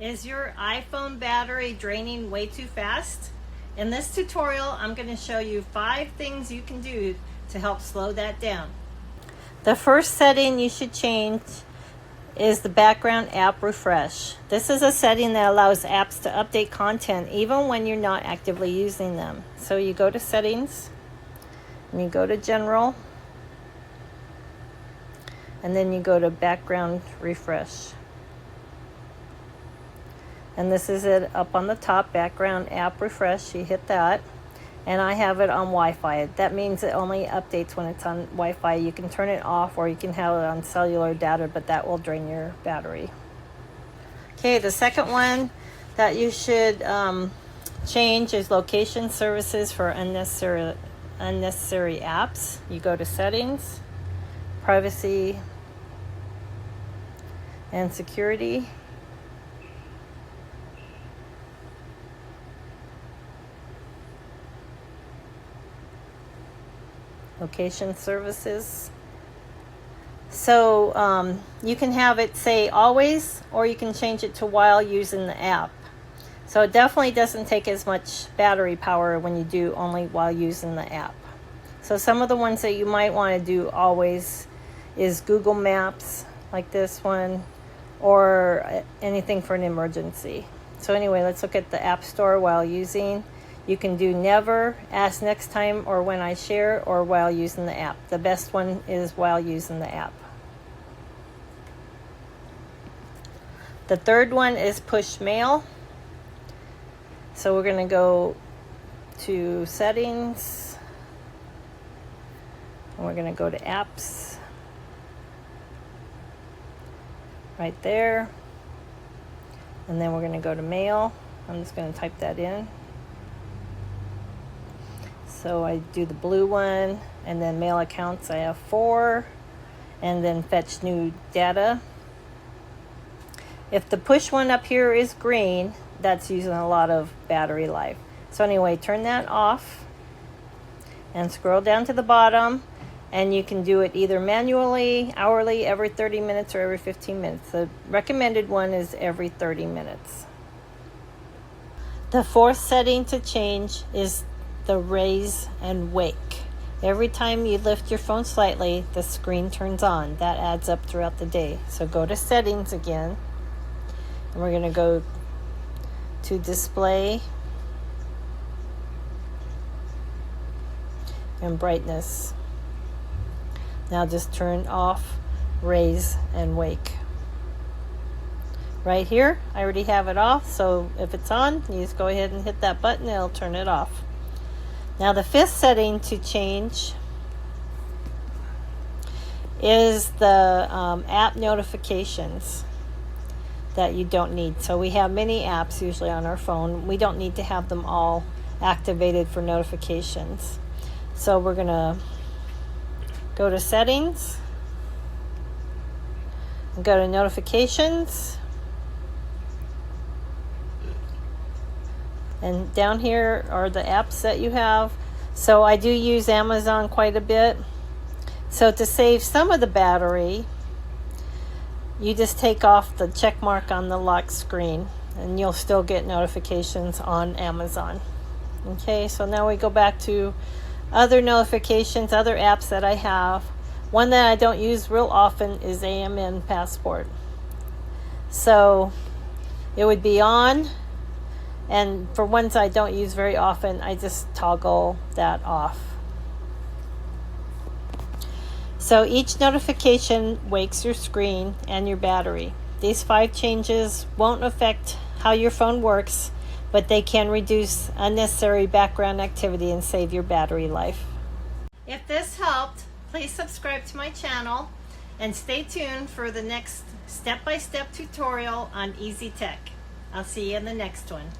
Is your iPhone battery draining way too fast? In this tutorial, I'm going to show you 5 things you can do to help slow that down. The first setting you should change is the background app refresh. This is a setting that allows apps to update content even when you're not actively using them. So you go to settings, and you go to general, and then you go to background refresh. And this is it up on the top, background app refresh. You hit that. And I have it on Wi-Fi. That means it only updates when it's on Wi-Fi. You can turn it off or you can have it on cellular data, but that will drain your battery. Okay, the second one that you should change is location services for unnecessary apps. You go to settings, privacy, and security. Location services. So you can have it say always, or you can change it to while using the app. So it definitely doesn't take as much battery power when you do only while using the app. So some of the ones that you might want to do always is Google Maps, like this one, or anything for an emergency. So anyway, let's look at the App Store while using. You can do never, ask next time, or when I share, or while using the app. The best one is while using the app. The third one is push mail. So we're going to go to settings, and we're going to go to apps. Right there. And then we're going to go to mail. I'm just going to type that in. So I do the blue one, and then mail accounts I have 4, and then fetch new data. If the push one up here is green, that's using a lot of battery life. So anyway, turn that off and scroll down to the bottom, and you can do it either manually, hourly, every 30 minutes, or every 15 minutes. The recommended one is every 30 minutes. The fourth setting to change is the raise and wake. Every time you lift your phone slightly, the screen turns on. That adds up throughout the day. So go to settings again, and we're going to go to display and brightness. Now just turn off raise and wake. Right here, I already have it off, so if it's on, you just go ahead and hit that button, it'll turn it off. Now the fifth setting to change is the app notifications that you don't need. So we have many apps usually on our phone. We don't need to have them all activated for notifications. So we're going to go to settings and go to notifications. And down here are the apps that you have. So I do use Amazon quite a bit. So to save some of the battery, you just take off the check mark on the lock screen, and you'll still get notifications on Amazon. Okay, so now we go back to other notifications, other apps that I have. One that I don't use real often is AMN Passport. So it would be on. And for ones I don't use very often, I just toggle that off. So each notification wakes your screen and your battery. These 5 changes won't affect how your phone works, but they can reduce unnecessary background activity and save your battery life. If this helped, please subscribe to my channel and stay tuned for the next step-by-step tutorial on Easy Tech. I'll see you in the next one.